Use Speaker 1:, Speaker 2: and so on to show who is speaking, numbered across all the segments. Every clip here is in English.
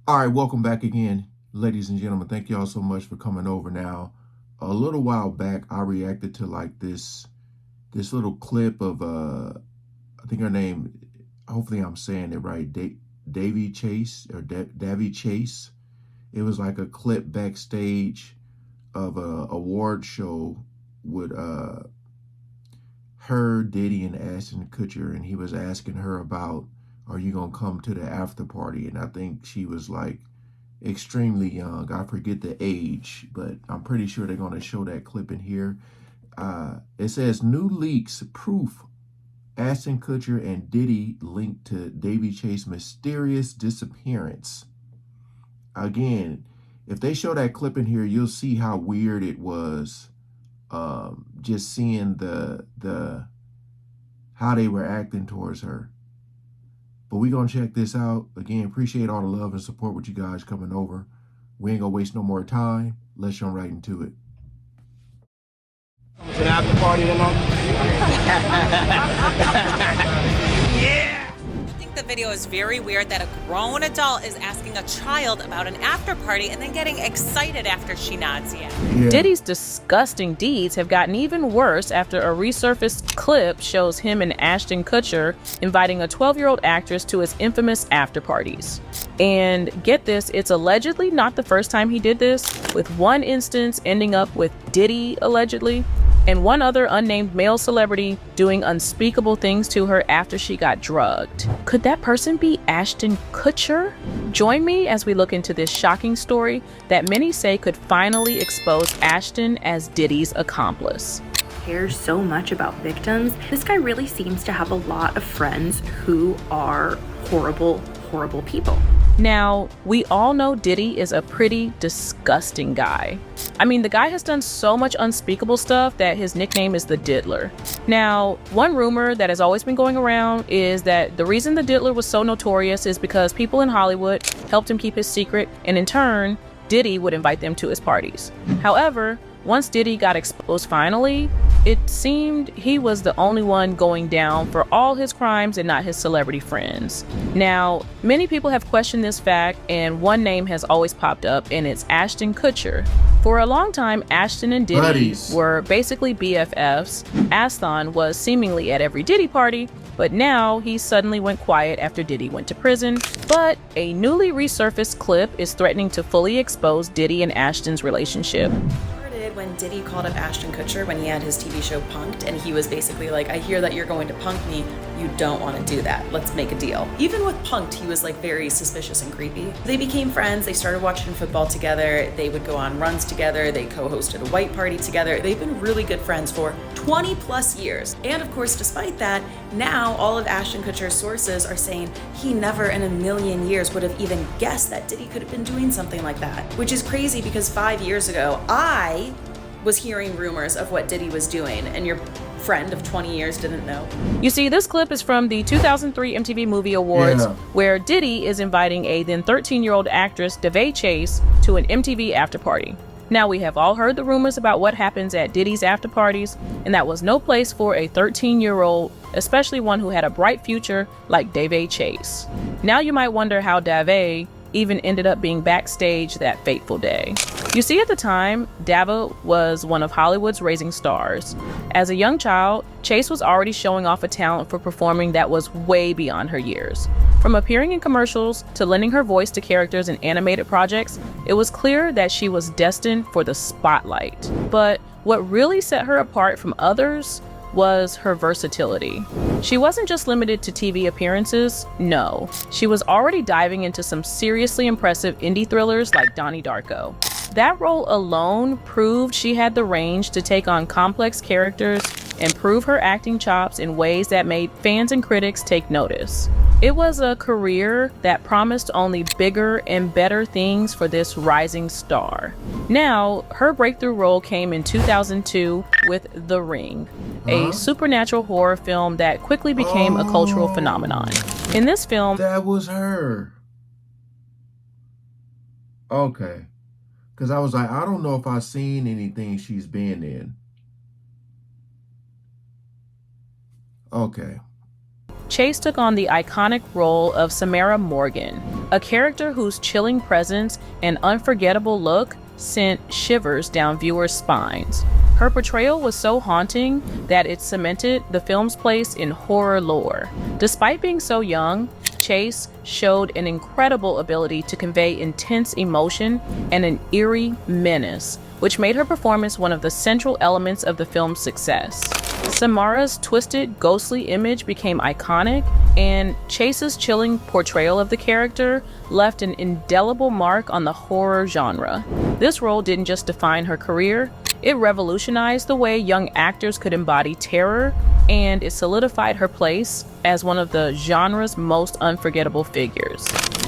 Speaker 1: All right, welcome back again, ladies and gentlemen. Thank you all so much for coming over. Now, a little while back, I reacted to like this little clip of I think her name, hopefully I'm saying it right, Daveigh Chase or Daveigh Chase. It was like a clip backstage of a award show with her, Diddy, and Ashton Kutcher, and he was asking her about, are you gonna come to the after party? And I think she was like extremely young. I forget the age, but I'm pretty sure they're going to show that clip in here. It says new leaks proof Ashton Kutcher and Diddy linked to Daveigh Chase's mysterious disappearance. Again, if they show that clip in here, you'll see how weird it was. Just seeing the how they were acting towards her. But we're going to check this out. Again, appreciate all the love and support with you guys coming over. We ain't going to waste no more time. Let's jump right into it.
Speaker 2: It's an after party tonight?
Speaker 3: Yeah! I think the video is very weird that a grown adult is asking a child about an after party and then getting excited after she nods yes.
Speaker 4: Yeah. Diddy's disgusting deeds have gotten even worse after a resurfaced clip shows him and Ashton Kutcher inviting a 12-year-old actress to his infamous after parties. And get this, it's allegedly not the first time he did this, with one instance ending up with Diddy allegedly, and one other unnamed male celebrity doing unspeakable things to her after she got drugged. Could that person be Ashton Kutcher? Join me as we look into this shocking story that many say could finally expose Ashton as Diddy's accomplice.
Speaker 5: Cares so much about victims. This guy really seems to have a lot of friends who are horrible people.
Speaker 4: Now, we all know Diddy is a pretty disgusting guy. I mean, the guy has done so much unspeakable stuff that his nickname is the Diddler. Now, one rumor that has always been going around is that the reason the Diddler was so notorious is because people in Hollywood helped him keep his secret, and in turn, Diddy would invite them to his parties. However, once Diddy got exposed finally, it seemed he was the only one going down for all his crimes and not his celebrity friends. Now, many people have questioned this fact, and one name has always popped up, and it's Ashton Kutcher. For a long time, Ashton and Diddy were basically BFFs. Ashton was seemingly at every Diddy party, but now he suddenly went quiet after Diddy went to prison. But a newly resurfaced clip is threatening to fully expose Diddy and Ashton's relationship.
Speaker 6: When Diddy called up Ashton Kutcher when he had his TV show Punk'd, and he was basically like, I hear that you're going to punk me. You don't want to do that. Let's make a deal. Even with Punk'd, he was like very suspicious and creepy. They became friends. They started watching football together. They would go on runs together. They co-hosted a white party together. They've been really good friends for 20 plus years. And of course, despite that, now all of Ashton Kutcher's sources are saying he never in a million years would have even guessed that Diddy could have been doing something like that, which is crazy because 5 years ago, I was hearing rumors of what Diddy was doing, and your friend of 20 years didn't know.
Speaker 4: You see, this clip is from the 2003 MTV Movie Awards, where Diddy is inviting a then 13-year-old actress, Daveigh Chase, to an MTV after party. Now, we have all heard the rumors about what happens at Diddy's after parties, and that was no place for a 13-year-old, especially one who had a bright future like Daveigh Chase. Now you might wonder how Daveigh even ended up being backstage that fateful day. You see, at the time, Daveigh was one of Hollywood's rising stars. As a young child, Chase was already showing off a talent for performing that was way beyond her years. From appearing in commercials to lending her voice to characters in animated projects, it was clear that she was destined for the spotlight. But what really set her apart from others was her versatility. She wasn't just limited to TV appearances, no. She was already diving into some seriously impressive indie thrillers like Donnie Darko. That role alone proved she had the range to take on complex characters and prove her acting chops in ways that made fans and critics take notice. It was a career that promised only bigger and better things for this rising star. Now, her breakthrough role came in 2002 with The Ring, a supernatural horror film that quickly became a cultural phenomenon. In this film,
Speaker 1: that was her. Okay. Because I was like, I don't know if I've seen anything she's been in. Okay.
Speaker 4: Chase took on the iconic role of Samara Morgan, a character whose chilling presence and unforgettable look sent shivers down viewers' spines. Her portrayal was so haunting that it cemented the film's place in horror lore. Despite being so young, Chase showed an incredible ability to convey intense emotion and an eerie menace, which made her performance one of the central elements of the film's success. Samara's twisted, ghostly image became iconic, and Chase's chilling portrayal of the character left an indelible mark on the horror genre. This role didn't just define her career, it revolutionized the way young actors could embody terror, and it solidified her place as one of the genre's most unforgettable figures.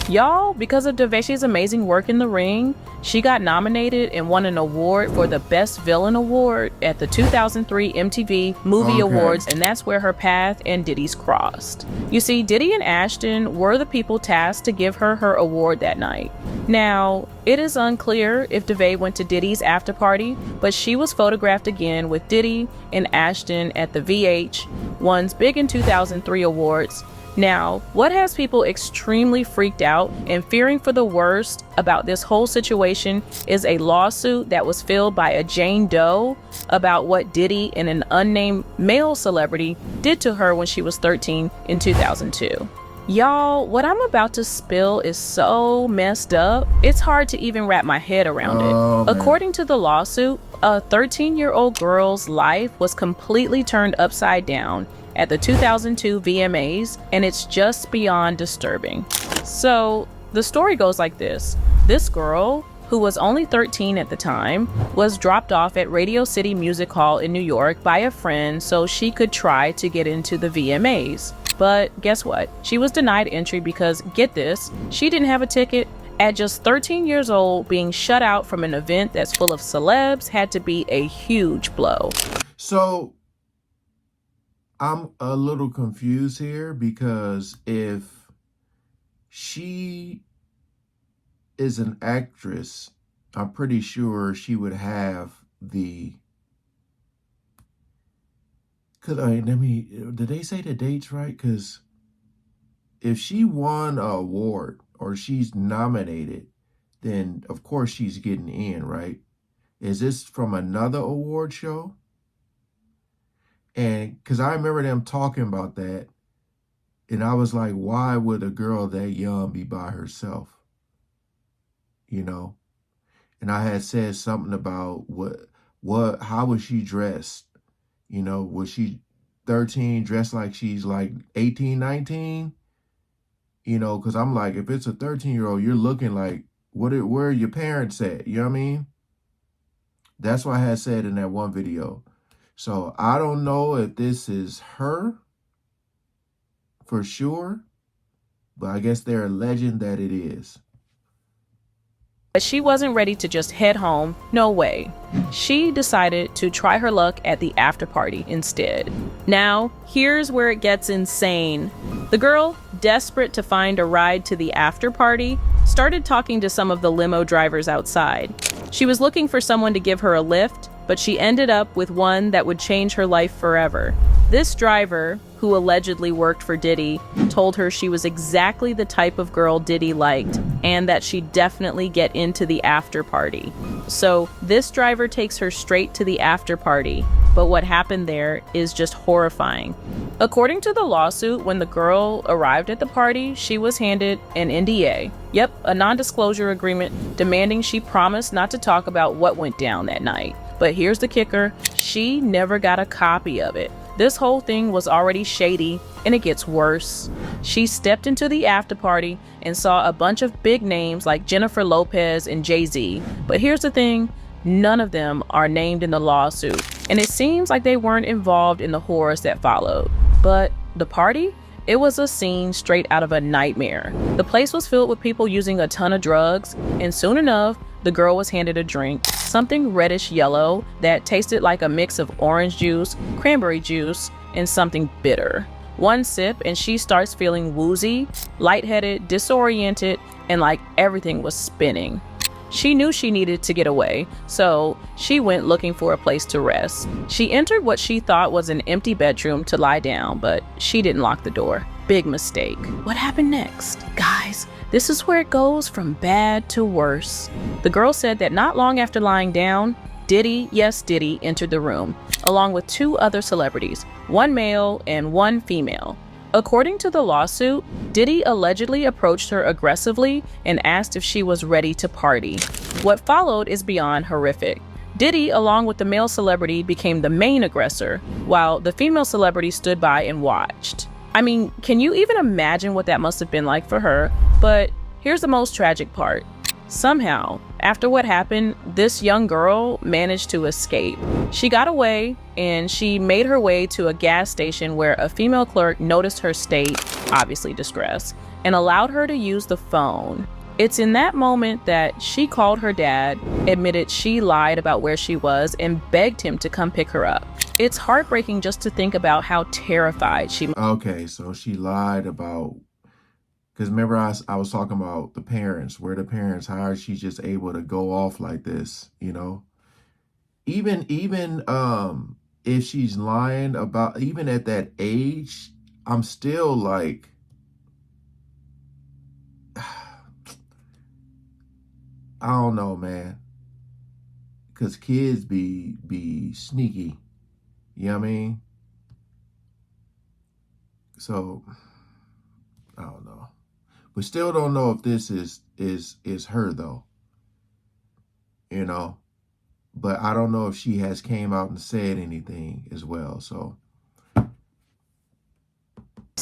Speaker 4: Y'all, because of Daveigh's amazing work in The Ring, she got nominated and won an award for the Best Villain Award at the 2003 MTV Movie Awards, and that's where her path and Diddy's crossed. You see, Diddy and Ashton were the people tasked to give her her award that night. Now, it is unclear if Daveigh went to Diddy's after party, but she was photographed again with Diddy and Ashton at the VH1's Big in 2003 awards. Now, what has people extremely freaked out and fearing for the worst about this whole situation is a lawsuit that was filed by a Jane Doe about what Diddy and an unnamed male celebrity did to her when she was 13 in 2002. Y'all, what I'm about to spill is so messed up, it's hard to even wrap my head around it. According to the lawsuit, a 13-year-old girl's life was completely turned upside down at the 2002 VMAs, and it's just beyond disturbing. So, the story goes like this. This girl, who was only 13 at the time, was dropped off at Radio City Music Hall in New York by a friend so she could try to get into the VMAs. But guess what? She was denied entry because, get this, she didn't have a ticket. At just 13 years old, being shut out from an event that's full of celebs had to be a huge blow.
Speaker 1: So, I'm a little confused here because if she is an actress, I'm pretty sure she would have the... did they say the dates right? Because if she won an award or she's nominated, then of course she's getting in, right? Is this from another award show? And because I remember them talking about that, and I was like, why would a girl that young be by herself? You know? And I had said something about how was she dressed? You know, was she 13, dressed like she's like 18, 19? You know, because I'm like, if it's a 13-year-old, you're looking like, where are your parents at? You know what I mean? That's what I had said in that one video. So I don't know if this is her for sure, but I guess they're alleging that it is.
Speaker 4: But she wasn't ready to just head home, no way. She decided to try her luck at the after party instead. Now, here's where it gets insane. The girl, desperate to find a ride to the after party, started talking to some of the limo drivers outside. She was looking for someone to give her a lift, but she ended up with one that would change her life forever. This driver, who allegedly worked for Diddy, told her she was exactly the type of girl Diddy liked and that she'd definitely get into the after party. So this driver takes her straight to the after party, but what happened there is just horrifying. According to the lawsuit, when the girl arrived at the party, she was handed an NDA. Yep, a non-disclosure agreement demanding she promise not to talk about what went down that night. But here's the kicker, she never got a copy of it. This whole thing was already shady, and it gets worse. She stepped into the after party and saw a bunch of big names like Jennifer Lopez and Jay-Z. But here's the thing, none of them are named in the lawsuit, and it seems like they weren't involved in the horrors that followed. But the party? It was a scene straight out of a nightmare. The place was filled with people using a ton of drugs, and soon enough, the girl was handed a drink, something reddish yellow that tasted like a mix of orange juice, cranberry juice, and something bitter. One sip and she starts feeling woozy, lightheaded, disoriented, and like everything was spinning. She knew she needed to get away, so she went looking for a place to rest. She entered what she thought was an empty bedroom to lie down, but she didn't lock the door. Big mistake. What happened next? Guys, this is where it goes from bad to worse. The girl said that not long after lying down, Diddy, yes, Diddy, entered the room, along with 2 other celebrities, 1 male and 1 female. According to the lawsuit, Diddy allegedly approached her aggressively and asked if she was ready to party. What followed is beyond horrific. Diddy, along with the male celebrity, became the main aggressor, while the female celebrity stood by and watched. I mean, can you even imagine what that must have been like for her? But here's the most tragic part. Somehow, after what happened, this young girl managed to escape. She got away and she made her way to a gas station where a female clerk noticed her state, obviously distress, and allowed her to use the phone. It's in that moment that she called her dad, admitted she lied about where she was, and begged him to come pick her up. It's heartbreaking just to think about how terrified she.
Speaker 1: Okay, so she lied about, because remember I was talking about the parents, where the parents, how is she just able to go off like this, you know? Even if she's lying about, even at that age, I'm still like, I don't know, man. Because kids be sneaky. You know what I mean? So, I don't know. We still don't know if this is her though. You know? But I don't know if she has came out and said anything as well. So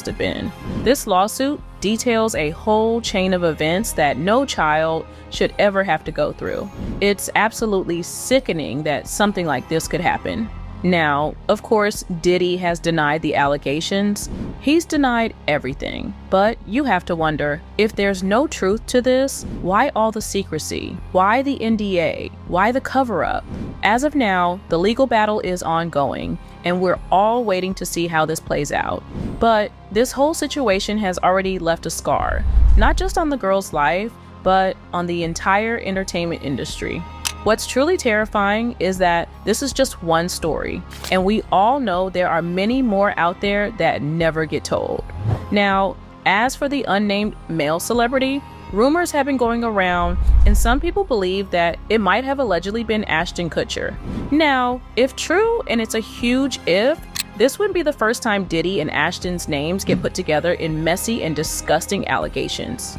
Speaker 4: Have been. This lawsuit details a whole chain of events that no child should ever have to go through. It's absolutely sickening that something like this could happen. Now, of course, Diddy has denied the allegations. He's denied everything. But you have to wonder, if there's no truth to this, why all the secrecy? Why the NDA? Why the cover-up? As of now, the legal battle is ongoing, and we're all waiting to see how this plays out. But this whole situation has already left a scar, not just on the girl's life, but on the entire entertainment industry. What's truly terrifying is that this is just one story, and we all know there are many more out there that never get told. Now, as for the unnamed male celebrity, rumors have been going around, and some people believe that it might have allegedly been Ashton Kutcher. Now, if true, and it's a huge if, this wouldn't be the first time Diddy and Ashton's names get put together in messy and disgusting allegations.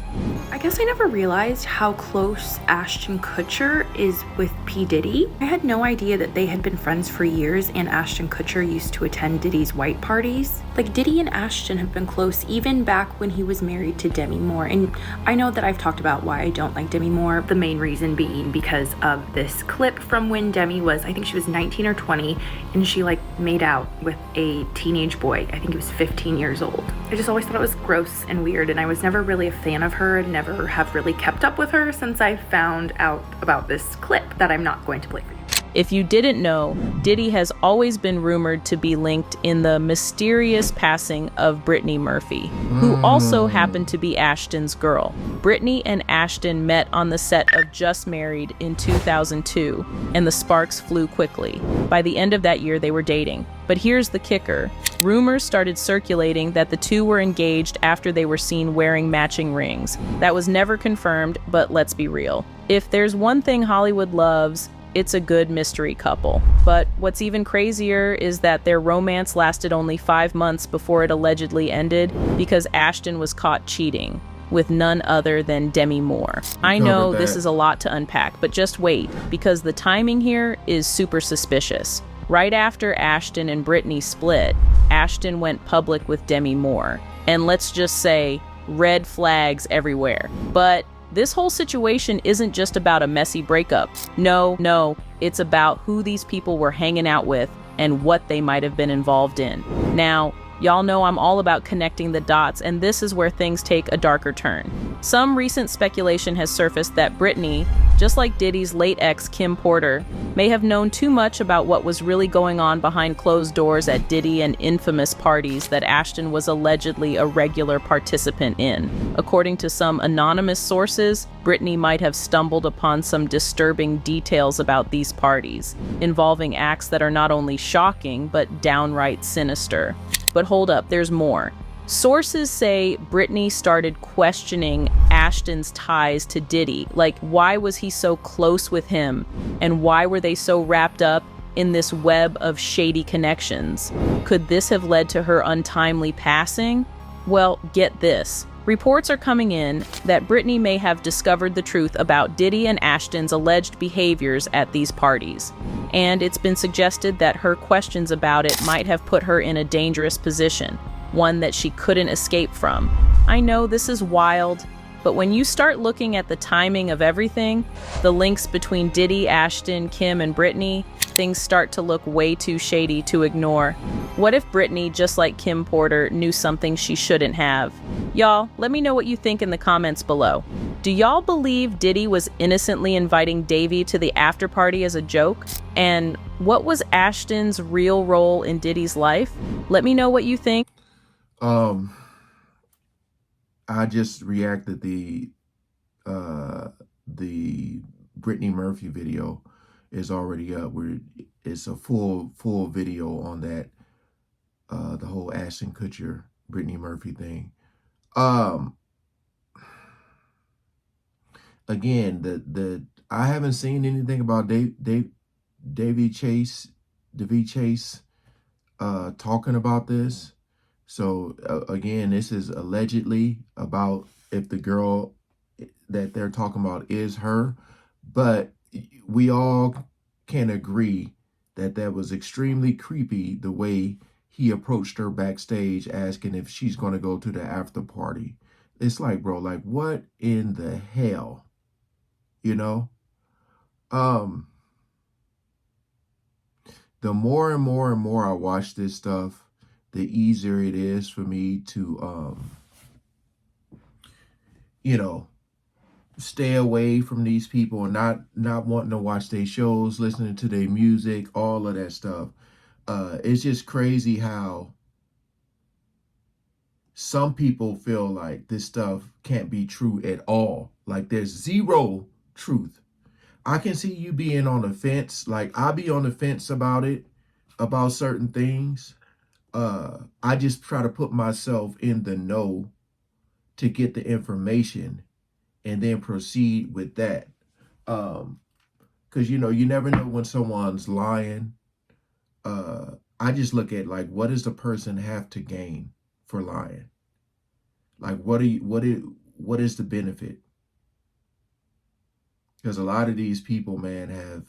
Speaker 5: I guess I never realized how close Ashton Kutcher is with P. Diddy. I had no idea that they had been friends for years and Ashton Kutcher used to attend Diddy's white parties. Like, Diddy and Ashton have been close even back when he was married to Demi Moore. And I know that I've talked about why I don't like Demi Moore, the main reason being because of this clip from when Demi was, I think she was 19 or 20, and she like made out with a teenage boy. I think he was 15 years old. I just always thought it was gross and weird, and I was never really a fan of her and never have really kept up with her since I found out about this clip that I'm not going to play for you.
Speaker 4: If you didn't know, Diddy has always been rumored to be linked in the mysterious passing of Brittany Murphy, who also happened to be Ashton's girl. Brittany and Ashton met on the set of Just Married in 2002, and the sparks flew quickly. By the end of that year, they were dating. But here's the kicker. Rumors started circulating that the two were engaged after they were seen wearing matching rings. That was never confirmed, but let's be real. If there's one thing Hollywood loves, it's a good mystery couple. But what's even crazier is that their romance lasted only 5 months before it allegedly ended because Ashton was caught cheating with none other than Demi Moore. I know this is a lot to unpack, but just wait, because the timing here is super suspicious. Right after Ashton and Brittany split, Ashton went public with Demi Moore. And let's just say, red flags everywhere. But this whole situation isn't just about a messy breakup. No, it's about who these people were hanging out with and what they might have been involved in. Now, Y'all know I'm all about connecting the dots, and this is where things take a darker turn. Some recent speculation has surfaced that Britney, just like Diddy's late ex Kim Porter, may have known too much about what was really going on behind closed doors at Diddy and infamous parties that Ashton was allegedly a regular participant in. According to some anonymous sources, Britney might have stumbled upon some disturbing details about these parties, involving acts that are not only shocking, but downright sinister. But hold up, there's more. Sources say Britney started questioning Ashton's ties to Diddy. Like, why was he so close with him? And why were they so wrapped up in this web of shady connections? Could this have led to her untimely passing? Well, get this. Reports are coming in that Britney may have discovered the truth about Diddy and Ashton's alleged behaviors at these parties. And it's been suggested that her questions about it might have put her in a dangerous position, one that she couldn't escape from. I know this is wild, but when you start looking at the timing of everything, the links between Diddy, Ashton, Kim, and Britney, things start to look way too shady to ignore. What if Britney, just like Kim Porter, knew something she shouldn't have? Y'all, let me know what you think in the comments below. Do y'all believe Diddy was innocently inviting Daveigh to the after party as a joke? And what was Ashton's real role in Diddy's life? Let me know what you think.
Speaker 1: I just reacted the Brittany Murphy video is already up. It's a full video on that, the whole Ashton Kutcher Brittany Murphy thing. Again, I haven't seen anything about Daveigh Chase talking about this. So again, this is allegedly about if the girl that they're talking about is her, but we all can agree that that was extremely creepy the way he approached her backstage asking if she's going to go to the after party. It's like, bro, like what in the hell, you know? The more and more I watch this stuff, the easier it is for me to, you know, stay away from these people and not wanting to watch their shows, listening to their music, all of that stuff. It's just crazy how some people feel like this stuff can't be true at all. Like there's zero truth. I can see you being on the fence. Like I'll be on the fence about it, about certain things. I just try to put myself in the know to get the information and then proceed with that. Because, you know, you never know when someone's lying. I just look at like, what does the person have to gain for lying? Like, what is the benefit? Because a lot of these people, man, have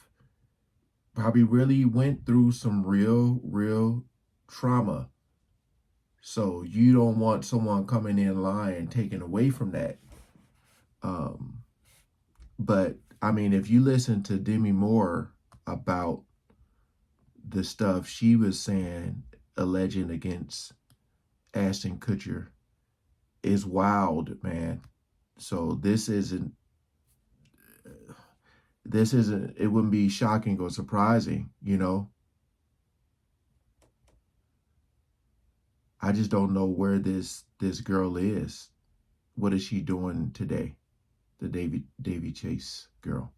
Speaker 1: probably really went through some real trauma. So you don't want someone coming in lying, taking away from that. But I mean, if you listen to Demi Moore about the stuff she was saying, alleging against Ashton Kutcher, is wild, man. So this isn't, it wouldn't be shocking or surprising, you know. I just don't know where this girl is. What is she doing today? The Daveigh Chase girl.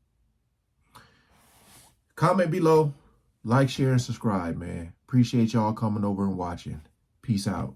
Speaker 1: Comment below, like, share, and subscribe, man. Appreciate y'all coming over and watching. Peace out.